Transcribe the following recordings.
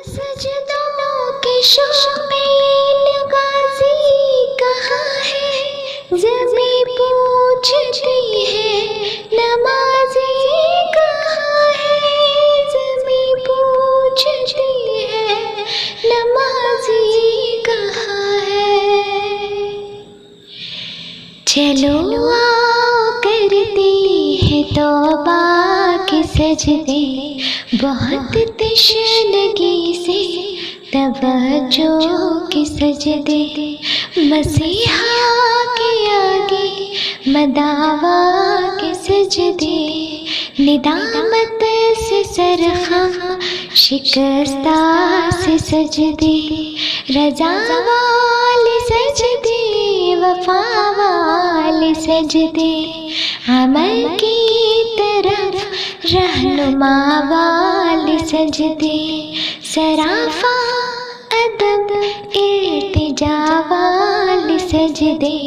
سجدوں کے شامل غازی کہاں ہے، زمیں پوچھتی ہے نمازی کہاں ہے، زمیں پوچھتی ہے نمازی کہاں ہے۔ چلو آؤ کرتے ہیں توبہ کے سجدے، بہت تشنگی سے توجہ کے سجدے، مسیحا کے آگے مداوا کے سجدے، ندامت سے سرخم شکستہ سے سجدے، رضا والے سجدے، وفا والے سجدے، عمل کی طرف رہنما والے سجدے، سراپا ادب التجا والے سجدے،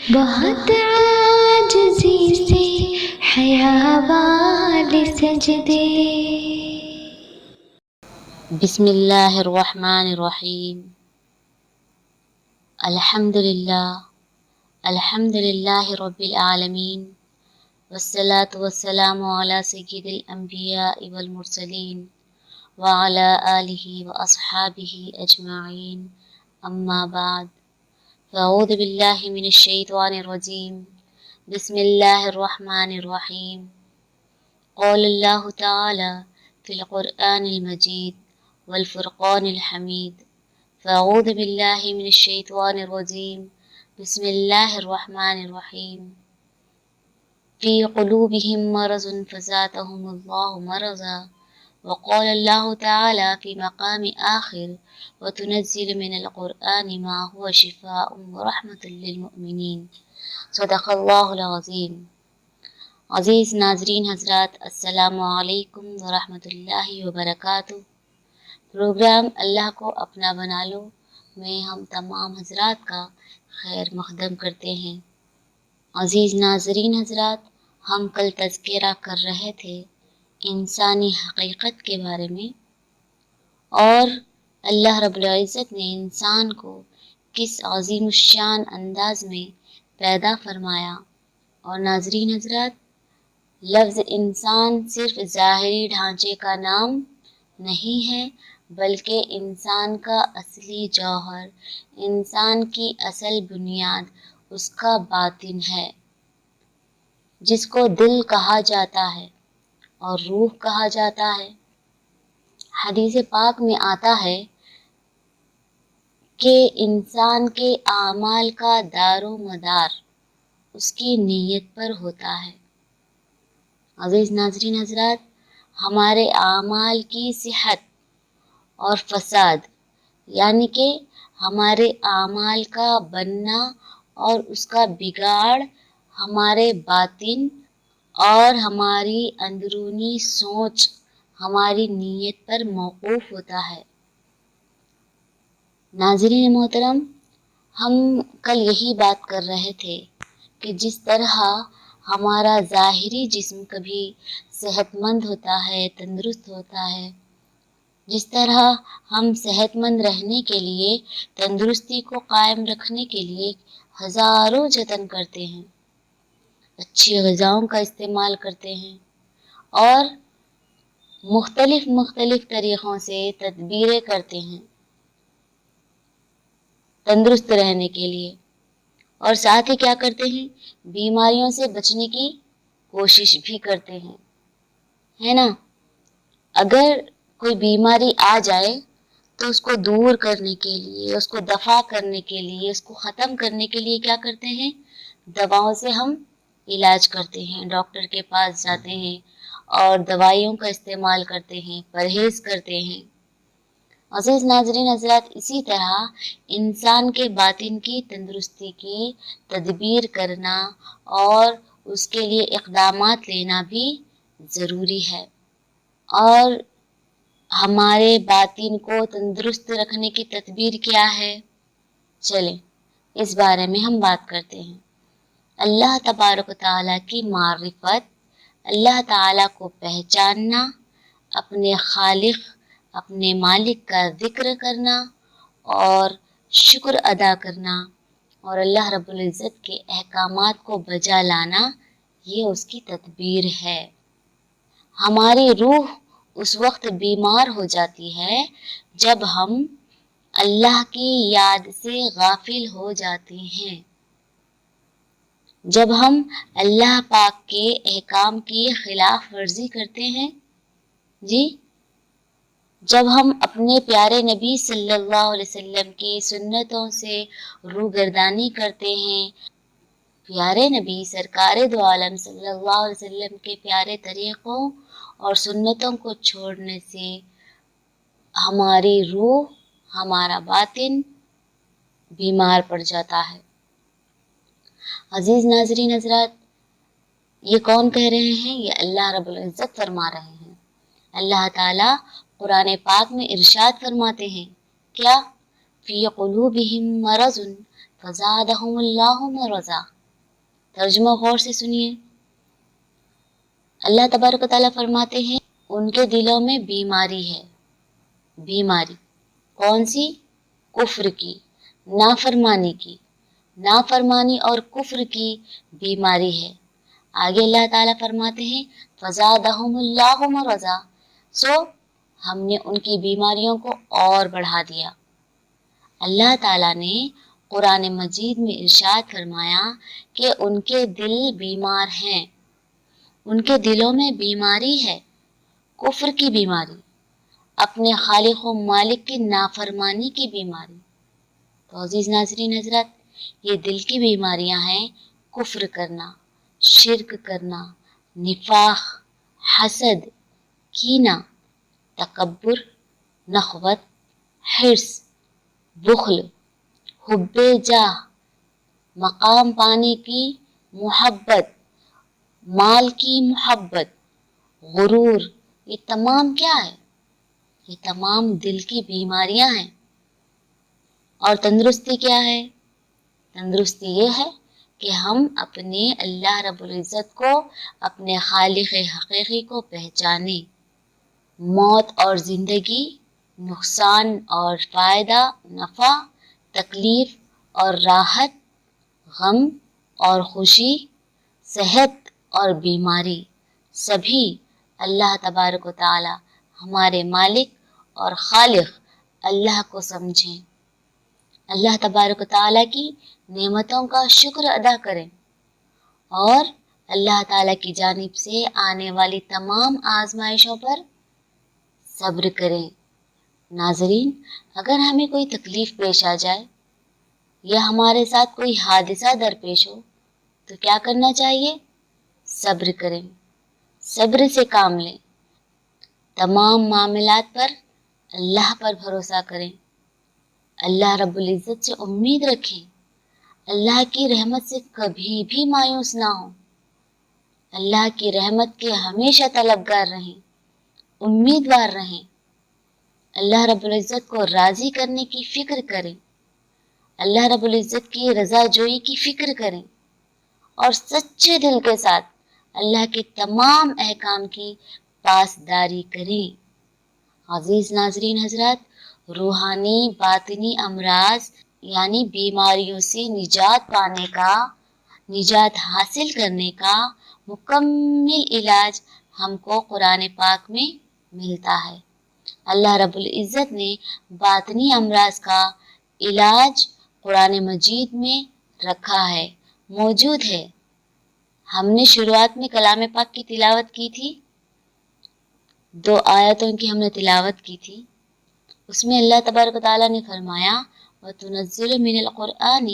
بہت عاجزی سے حیا والے سجدے۔ بسم اللہ الرحمن الرحیم۔ الحمد للہ رب العالمین، والصلاة والسلام علی سید الانبیاء والمرسلین، وعلی آلہ واصحابہ اجمعین، اما بعد، فاعوذ باللہ من الشیطان الرجیم، بسم اللہ الرحمن الرحیم۔ قال اللہ تعالی فی القرآن المجید والفرقان الحمید، فاعوذ باللہ من الشیطان الرجیم، بسم اللہ الرحمن الرحیم۔ فی قلوبہم مرض فزادہم اللہ مرضا، وقال اللہ تعالی فی مقام آخر، وتنزل من القرآن ما هو شفاء ورحمة للمؤمنین، صدق اللہ العظیم۔ عزیز ناظرین حضرات، السلام علیکم ورحمۃ اللہ وبرکاتہ۔ پروگرام اللہ کو اپنا بنا لو میں ہم تمام حضرات کا خیر مقدم کرتے ہیں۔ عزیز ناظرین حضرات، ہم کل تذکرہ کر رہے تھے انسانی حقیقت کے بارے میں، اور اللہ رب العزت نے انسان کو کس عظیم الشان انداز میں پیدا فرمایا۔ اور ناظرین حضرات، لفظ انسان صرف ظاہری ڈھانچے کا نام نہیں ہے، بلکہ انسان کا اصلی جوہر، انسان کی اصل بنیاد اس کا باطن ہے، جس کو دل کہا جاتا ہے اور روح کہا جاتا ہے۔ حدیث پاک میں آتا ہے کہ انسان کے اعمال کا دار و مدار اس کی نیت پر ہوتا ہے۔ عزیز ناظرین حضرات، ہمارے اعمال کی صحت اور فساد، یعنی کہ ہمارے اعمال کا بننا اور اس کا بگاڑ ہمارے باطن اور ہماری اندرونی سوچ، ہماری نیت پر موقوف ہوتا ہے۔ ناظرین محترم، ہم کل یہی بات کر رہے تھے کہ جس طرح ہمارا ظاہری جسم کبھی صحت مند ہوتا ہے، تندرست ہوتا ہے، جس طرح ہم صحت مند رہنے کے لیے، تندرستی کو قائم رکھنے کے لیے ہزاروں جتن کرتے ہیں، اچھی غذاؤں کا استعمال کرتے ہیں اور مختلف طریقوں سے تدبیریں کرتے ہیں تندرست رہنے کے لیے، اور ساتھ ہی کیا کرتے ہیں، بیماریوں سے بچنے کی کوشش بھی کرتے ہیں، ہے نا۔ اگر کوئی بیماری آ جائے تو اس کو دور کرنے کے لیے، اس کو دفع کرنے کے لیے، اس کو ختم کرنے کے لیے کیا کرتے ہیں، دواؤں سے ہم علاج کرتے ہیں، ڈاکٹر کے پاس جاتے ہیں اور دوائیوں کا استعمال کرتے ہیں، پرہیز کرتے ہیں۔ عزیز ناظرین حضرات، اسی طرح انسان کے باطن کی تندرستی کی تدبیر کرنا اور اس کے لیے اقدامات لینا بھی ضروری ہے۔ اور ہمارے باطن کو تندرست رکھنے کی تدبیر کیا ہے، چلیں اس بارے میں ہم بات کرتے ہیں۔ اللہ تبارک و تعالیٰ کی معرفت، اللہ تعالیٰ کو پہچاننا، اپنے خالق، اپنے مالک کا ذکر کرنا اور شکر ادا کرنا اور اللہ رب العزت کے احکامات کو بجا لانا، یہ اس کی تدبیر ہے۔ ہماری روح اس وقت بیمار ہو جاتی ہے جب ہم اللہ کی یاد سے غافل ہو جاتے ہیں، جب ہم اللہ پاک کے احکام کی خلاف ورزی کرتے ہیں، جی، جب ہم اپنے پیارے نبی صلی اللہ علیہ وسلم کی سنتوں سے روگردانی کرتے ہیں، پیارے نبی سرکار دو عالم صلی اللہ علیہ وسلم کے پیارے طریقوں اور سنتوں کو چھوڑنے سے ہماری روح، ہمارا باطن بیمار پڑ جاتا ہے۔ عزیز ناظرین حضرات، یہ کون کہہ رہے ہیں؟ یہ اللہ رب العزت فرما رہے ہیں۔ اللہ تعالیٰ قرآن پاک میں ارشاد فرماتے ہیں، کیا فی قلوبہم مرض فزادہم اللہ مرضا۔ ترجمہ غور سے سنیے۔ اللہ تبارک و تعالیٰ فرماتے ہیں ان کے دلوں میں بیماری ہے۔ بیماری کون سی؟ کفر کی، نافرمانی کی، نافرمانی اور کفر کی بیماری ہے۔ آگے اللہ تعالیٰ فرماتے ہیں فزادہم اللہ مرضا، سو ہم نے ان کی بیماریوں کو اور بڑھا دیا۔ اللہ تعالیٰ نے قرآن مجید میں ارشاد فرمایا کہ ان کے دل بیمار ہیں، ان کے دلوں میں بیماری ہے، کفر کی بیماری، اپنے خالق و مالک کی نافرمانی کی بیماری۔ تو عزیز ناظرین حضرات، یہ دل کی بیماریاں ہیں کفر کرنا، شرک کرنا، نفاق، حسد، کینہ، تکبر، نخوت، حرص، بخل، حب جاہ، مقام پانے کی محبت، مال کی محبت، غرور، یہ تمام کیا ہے؟ یہ تمام دل کی بیماریاں ہیں۔ اور تندرستی کیا ہے؟ تندرستی یہ ہے کہ ہم اپنے اللہ رب العزت کو، اپنے خالق حقیقی کو پہچانیں۔ موت اور زندگی، نقصان اور فائدہ، نفع، تکلیف اور راحت، غم اور خوشی، صحت اور بیماری، سبھی اللہ تبارک و تعالی ہمارے مالک اور خالق اللہ کو سمجھیں، اللہ تبارک و تعالی کی نعمتوں کا شکر ادا کریں اور اللہ تعالی کی جانب سے آنے والی تمام آزمائشوں پر صبر کریں۔ ناظرین، اگر ہمیں کوئی تکلیف پیش آ جائے یا ہمارے ساتھ کوئی حادثہ درپیش ہو تو کیا کرنا چاہیے؟ صبر کریں، صبر سے کام لیں، تمام معاملات پر اللہ پر بھروسہ کریں، اللہ رب العزت سے امید رکھیں، اللہ کی رحمت سے کبھی بھی مایوس نہ ہوں، اللہ کی رحمت کے ہمیشہ طلبگار رہیں، امیدوار رہیں، اللہ رب العزت کو راضی کرنے کی فکر کریں، اللہ رب العزت کی رضا جوئی کی فکر کریں اور سچے دل کے ساتھ اللہ کے تمام احکام کی پاسداری کریں۔ عزیز ناظرین حضرات، روحانی باطنی امراض یعنی بیماریوں سے نجات پانے کا، نجات حاصل کرنے کا مکمل علاج ہم کو قرآن پاک میں ملتا ہے۔ اللہ رب العزت نے باطنی امراض کا علاج قرآن مجید میں رکھا ہے، موجود ہے۔ ہم نے شروعات میں کلام پاک کی تلاوت کی تھی، 2 آیتوں کی ہم نے تلاوت کی تھی، اس میں اللہ تبارک و تعالیٰ نے فرمایا وَتُنَزِّلُ مِنَ الْقُرْآنِ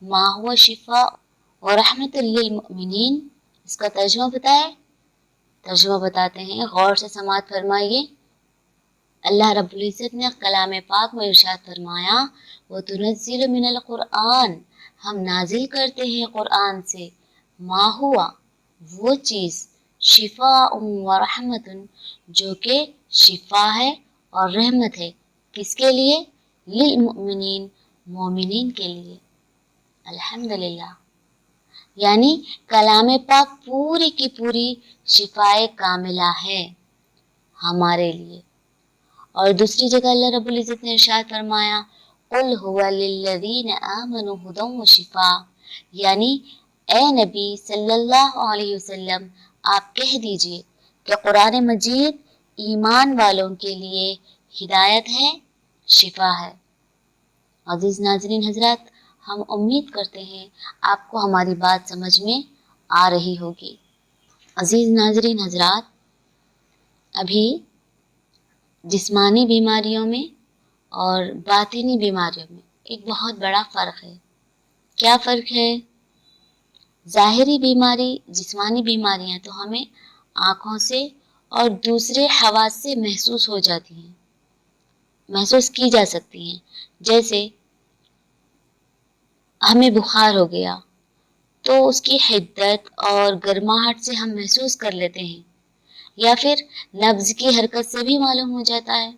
مَا هُوَ شِفَاءٌ وَرَحْمَةٌ لِّلْمُؤْمِنِينَ۔ اس کا ترجمہ بتائے؟ ترجمہ بتاتے ہیں، غور سے سماعت فرمائیے۔ اللہ رب العزت نے کلام پاک میں ارشاد فرمایا وَتُنَزِّلُ مِنَ الْقُرْآنِ، ہم نازل کرتے ہیں قرآن سے، ما ہوا، وہ چیز، شفاء و رحمت، جو کہ شفا ہے اور رحمت ہے، کس کے لیے؟ للمؤمنین، مومنین کے لیے۔ الحمدللہ، یعنی کلام پاک پوری کی پوری شفائے کاملہ ہے ہمارے لیے، اور دوسری جگہ اللہ رب العزت نے ارشاد فرمایا قل هو للذین آمنوا ھدی و شفاء، یعنی اے نبی صلی اللہ علیہ وسلم آپ کہہ دیجئے کہ قرآن مجید ایمان والوں کے لیے ہدایت ہے، شفا ہے۔ عزیز ناظرین حضرات، ہم امید کرتے ہیں آپ کو ہماری بات سمجھ میں آ رہی ہوگی۔ عزیز ناظرین حضرات، ابھی جسمانی بیماریوں میں اور باطنی بیماریوں میں ایک بہت بڑا فرق ہے۔ کیا فرق ہے؟ ظاہری بیماری، جسمانی بیماریاں تو ہمیں آنکھوں سے اور دوسرے حواس سے محسوس ہو جاتی ہیں، محسوس کی جا سکتی ہیں۔ جیسے ہمیں بخار ہو گیا تو اس کی حدت اور گرماہٹ سے ہم محسوس کر لیتے ہیں، یا پھر نبض کی حرکت سے بھی معلوم ہو جاتا ہے،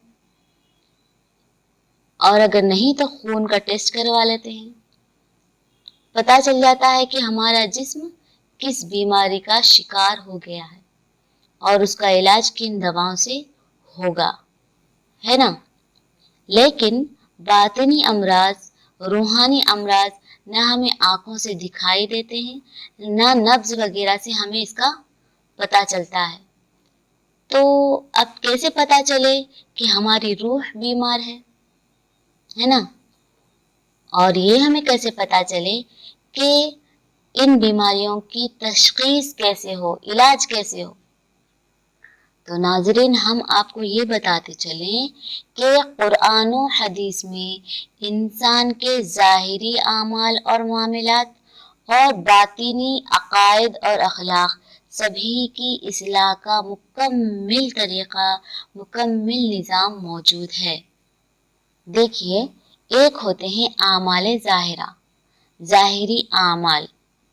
اور اگر نہیں تو خون کا ٹیسٹ کروا لیتے ہیں، پتہ چل جاتا ہے کہ ہمارا جسم کس بیماری کا شکار ہو گیا ہے اور اس کا علاج کن دواؤں سے ہوگا، ہے نا؟ لیکن باطنی امراض، روحانی امراض نہ ہمیں آنکھوں سے دکھائی دیتے ہیں، نہ نبض وغیرہ سے ہمیں اس کا پتہ چلتا ہے۔ تو اب کیسے پتہ چلے کہ ہماری روح بیمار ہے نا؟ اور یہ ہمیں کیسے پتہ چلے کہ ان بیماریوں کی تشخیص کیسے ہو، علاج کیسے ہو؟ تو ناظرین، ہم آپ کو یہ بتاتے چلیں کہ قرآن و حدیث میں انسان کے ظاہری اعمال اور معاملات اور باطنی عقائد اور اخلاق سبھی کی اصلاح کا مکمل طریقہ، مکمل نظام موجود ہے۔ دیکھیے، ایک ہوتے ہیں اعمال ظاہرہ، ظاہری اعمال،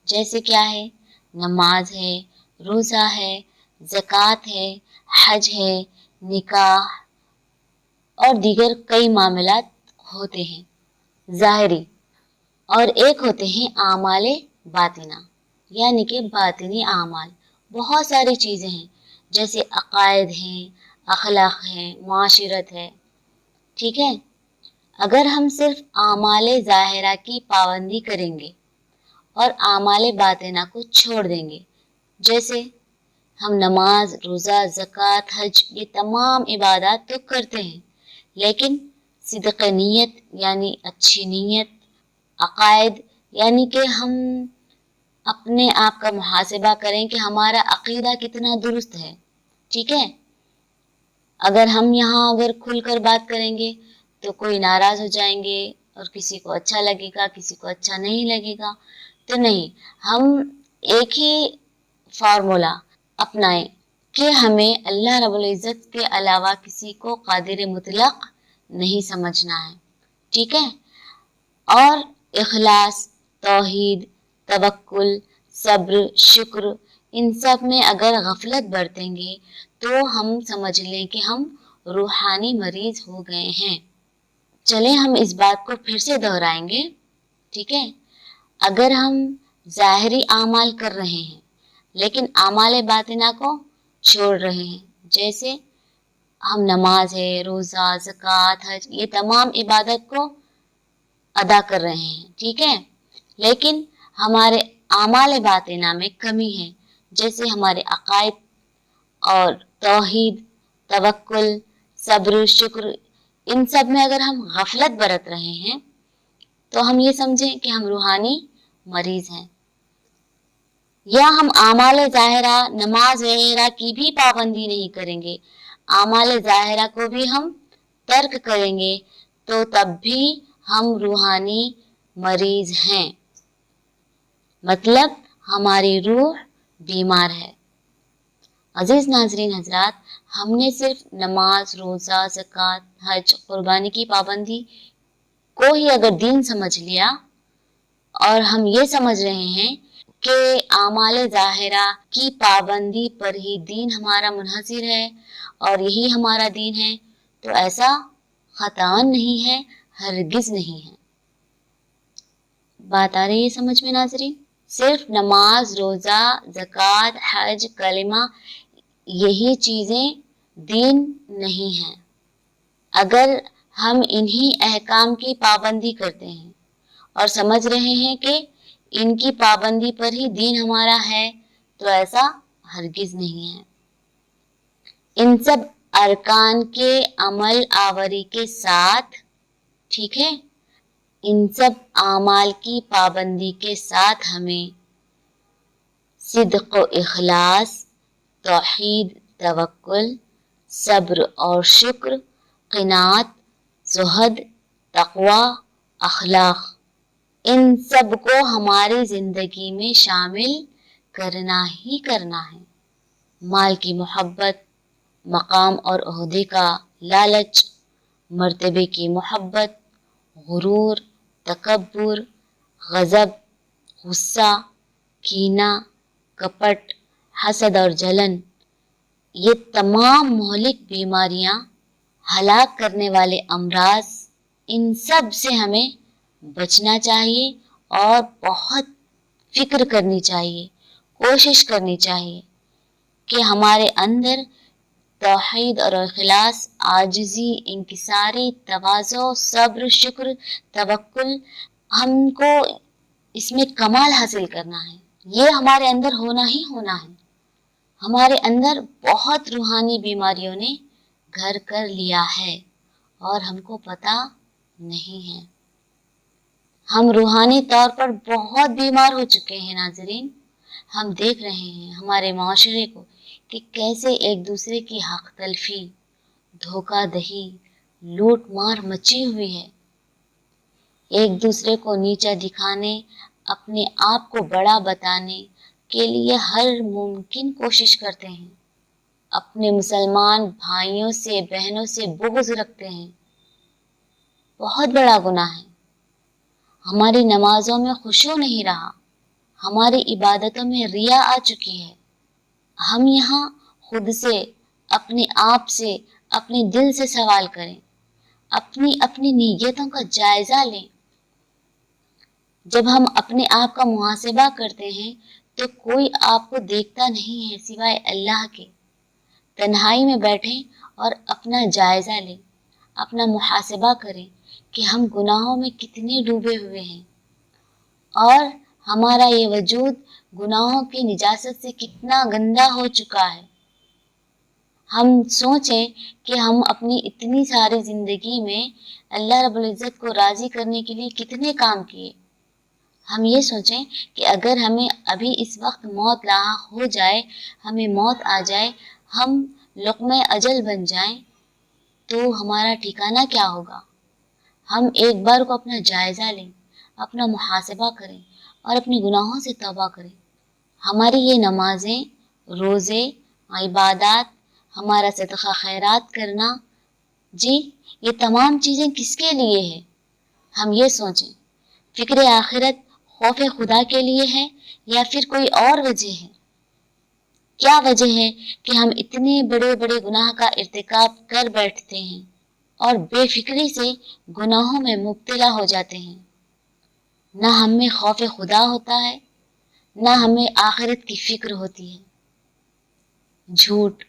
جیسے کیا ہے؟ نماز ہے، روزہ ہے، زکوٰۃ ہے، حج ہے، نکاح اور دیگر کئی معاملات ہوتے ہیں ظاہری۔ اور ایک ہوتے ہیں اعمال باطنہ، یعنی کہ باطنی اعمال، بہت ساری چیزیں ہیں، جیسے عقائد ہیں، اخلاق ہیں، معاشرت ہے، ٹھیک ہے؟ اگر ہم صرف اعمال ظاہرہ کی پابندی کریں گے اور اعمال باطنہ کو چھوڑ دیں گے، جیسے ہم نماز، روزہ، زکوٰۃ، حج، یہ تمام عبادات تو کرتے ہیں، لیکن صدق نیت یعنی اچھی نیت، عقائد یعنی کہ ہم اپنے آپ کا محاسبہ کریں کہ ہمارا عقیدہ کتنا درست ہے، ٹھیک ہے؟ اگر ہم یہاں کھل کر بات کریں گے تو کوئی ناراض ہو جائیں گے، اور کسی کو اچھا لگے گا، کسی کو اچھا نہیں لگے گا، تو نہیں، ہم ایک ہی فارمولا اپنائیں کہ ہمیں اللہ رب العزت کے علاوہ کسی کو قادر مطلق نہیں سمجھنا ہے، ٹھیک ہے؟ اور اخلاص، توحید، توکل، صبر، شکر، ان سب میں اگر غفلت برتیں گے تو ہم سمجھ لیں کہ ہم روحانی مریض ہو گئے ہیں۔ چلیں ہم اس بات کو پھر سے دہرائیں گے، ٹھیک ہے؟ اگر ہم ظاہری اعمال کر رہے ہیں لیکن اعمال باطنہ کو چھوڑ رہے ہیں، جیسے ہم نماز ہے، روزہ، زکوٰۃ، حج، یہ تمام عبادت کو ادا کر رہے ہیں، ٹھیک ہے؟ لیکن ہمارے اعمال باطنہ میں کمی ہے، جیسے ہمارے عقائد اور توحید، توکل، صبر، شکر، ان سب میں اگر ہم غفلت برت رہے ہیں تو ہم یہ سمجھیں کہ ہم روحانی مریض ہیں۔ یا ہم اعمال ظاہرہ، نماز وغیرہ کی بھی پابندی نہیں کریں گے، اعمال ظاہرہ کو بھی ہم ترک کریں گے، تو تب بھی ہم روحانی مریض ہیں، مطلب ہماری روح بیمار ہے۔ عزیز ناظرین حضرات، ہم نے صرف نماز، روزہ، زکوٰۃ، حج، قربانی کی پابندی کو ہی اگر دین سمجھ لیا اور ہم یہ سمجھ رہے ہیں کہ اعمال ظاہرہ کی پابندی پر ہی دین ہمارا منحصر ہے اور یہی ہمارا دین ہے، تو ایسا قطعاً نہیں ہے، ہرگز نہیں ہے۔ بات آ رہی ہے سمجھ میں ناظرین؟ صرف نماز، روزہ، زکوٰۃ، حج، کلمہ، یہی چیزیں دین نہیں ہیں۔ اگر ہم انہی احکام کی پابندی کرتے ہیں اور سمجھ رہے ہیں کہ ان کی پابندی پر ہی دین ہمارا ہے، تو ایسا ہرگز نہیں ہے۔ ان سب ارکان کے عمل آوری کے ساتھ، ٹھیک ہے، ان سب اعمال کی پابندی کے ساتھ ہمیں صدق و اخلاص، توحید، توکل، صبر اور شکر، قناعت، زہد، تقوی، اخلاق، ان سب کو ہماری زندگی میں شامل کرنا ہی کرنا ہے۔ مال کی محبت، مقام اور عہدے کا لالچ، مرتبے کی محبت، غرور، تکبر، غضب، غصہ، کینہ، کپٹ، حسد اور جلن، یہ تمام مہلک بیماریاں، ہلاک کرنے والے امراض، ان سب سے ہمیں بچنا چاہیے اور بہت فکر کرنی چاہیے، کوشش کرنی چاہیے کہ ہمارے اندر توحید اور اخلاص، عاجزی، انکساری، تواضع، صبر، شکر، توکل، ہم کو اس میں کمال حاصل کرنا ہے۔ یہ ہمارے اندر ہونا ہی ہونا ہے۔ ہمارے اندر بہت روحانی بیماریوں نے گھر کر لیا ہے اور ہم کو پتہ نہیں ہے۔ ہم روحانی طور پر بہت بیمار ہو چکے ہیں ناظرین۔ ہم دیکھ رہے ہیں ہمارے معاشرے کو کہ کیسے ایک دوسرے کی حق تلفی، دھوکہ دہی، لوٹ مار مچی ہوئی ہے۔ ایک دوسرے کو نیچا دکھانے، اپنے آپ کو بڑا بتانے کے لیے ہر ممکن کوشش کرتے ہیں۔ اپنے مسلمان بھائیوں سے، بہنوں سے بغض رکھتے ہیں۔ بہت بڑا گناہ ہے۔ ہماری نمازوں میں خشوع نہیں رہا، ہماری عبادتوں میں ریا آ چکی ہے۔ ہم یہاں خود سے، اپنے آپ سے، اپنے دل سے سوال کریں، اپنی نیتوں کا جائزہ لیں۔ جب ہم اپنے آپ کا محاسبہ کرتے ہیں تو کوئی آپ کو دیکھتا نہیں ہے سوائے اللہ کے۔ تنہائی میں بیٹھیں اور اپنا جائزہ لیں، اپنا محاسبہ کریں کہ ہم گناہوں میں کتنے ڈوبے ہوئے ہیں اور ہمارا یہ وجود گناہوں کی نجاست سے کتنا گندا ہو چکا ہے۔ ہم سوچیں کہ ہم اپنی اتنی ساری زندگی میں اللہ رب العزت کو راضی کرنے کے لیے کتنے کام کیے۔ ہم یہ سوچیں کہ اگر ہمیں ابھی اس وقت موت لاحق ہو جائے، ہمیں موت آ جائے، ہم لقمہ اجل بن جائیں، تو ہمارا ٹھکانہ کیا ہوگا؟ ہم ایک بار کو اپنا جائزہ لیں، اپنا محاسبہ کریں اور اپنے گناہوں سے توبہ کریں۔ ہماری یہ نمازیں، روزے، عبادات، ہمارا صدقہ خیرات کرنا، جی یہ تمام چیزیں کس کے لیے ہے؟ ہم یہ سوچیں۔ فکر آخرت، خوف خدا کے لیے ہے یا پھر کوئی اور وجہ ہے؟ کیا وجہ ہے کہ ہم اتنے بڑے بڑے گناہ کا ارتکاب کر بیٹھتے ہیں اور بے فکری سے گناہوں میں مبتلا ہو جاتے ہیں؟ نہ ہم میں خوف خدا ہوتا ہے، نہ ہمیں آخرت کی فکر ہوتی ہے۔ جھوٹ،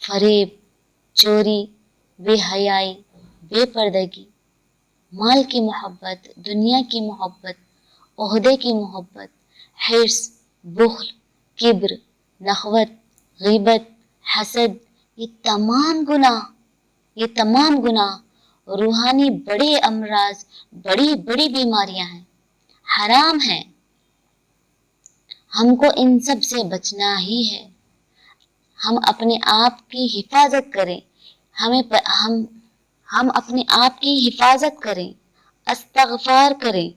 فریب، چوری، بے حیائی، بے پردگی، مال کی محبت، دنیا کی محبت، عہدے کی محبت، حرص، بخل، کبر، نخوت، غیبت، حسد، یہ تمام گناہ روحانی بڑے امراض، بڑی بڑی بیماریاں ہیں، حرام ہیں۔ ہم کو ان سب سے بچنا ہی ہے۔ ہم اپنے آپ کی حفاظت کریں، ہم اپنے آپ کی حفاظت کریں، استغفار کریں،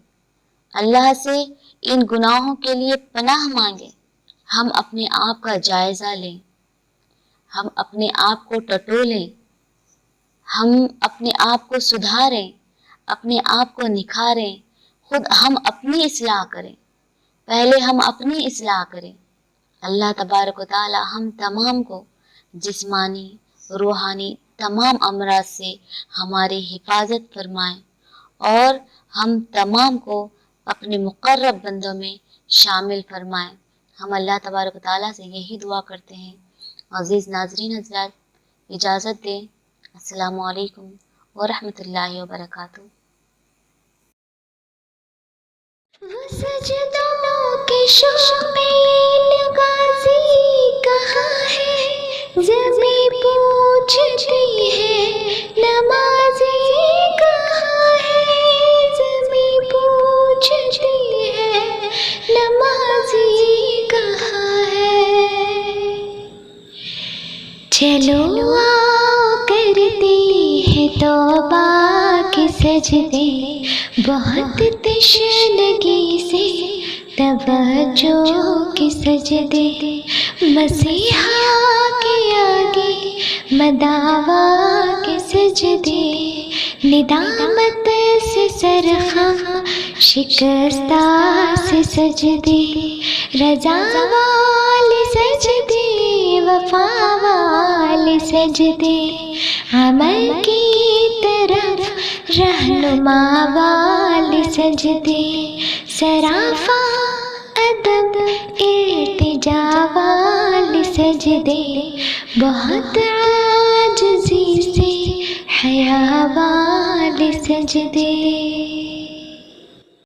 اللہ سے ان گناہوں کے لیے پناہ مانگیں۔ ہم اپنے آپ کا جائزہ لیں، ہم اپنے آپ کو ٹٹولیں، ہم اپنے آپ کو سدھاریں، اپنے آپ کو نکھاریں، خود ہم اپنی اصلاح کریں۔ پہلے ہم اپنی اصلاح کریں۔ اللہ تبارک و تعالی ہم تمام کو جسمانی، روحانی تمام امراض سے ہماری حفاظت فرمائیں اور ہم تمام کو اپنے مقرب بندوں میں شامل فرمائیں۔ ہم اللہ تبارک و تعالی سے یہی دعا کرتے ہیں۔ عزیز ناظرین حضرات، اجازت دیں۔ السلام علیکم ورحمۃ اللہ وبرکاتہ۔ وہ سجدوں کے شوق میں غازی کہاں ہے، زمیں پوچھتی ہے نمازی کہاں ہے، زمیں پوچھتی ہے نمازی کہاں ہے۔ چلو آؤ کرتے ہیں توبہ کے سجدے، بہت تشنگی سے توجہ کے سجدے، مسیحا کے آگے مداوا کے سجدے، ندامت سے سرخم شکستہ سے سجدے، رضا والے سجدے، وفا والے سجدے، عمل کی طرف رہنما والے سجدے، سراپا ادب التجا والے سجدے، بہت عاجزی سے حیا والے سجدے۔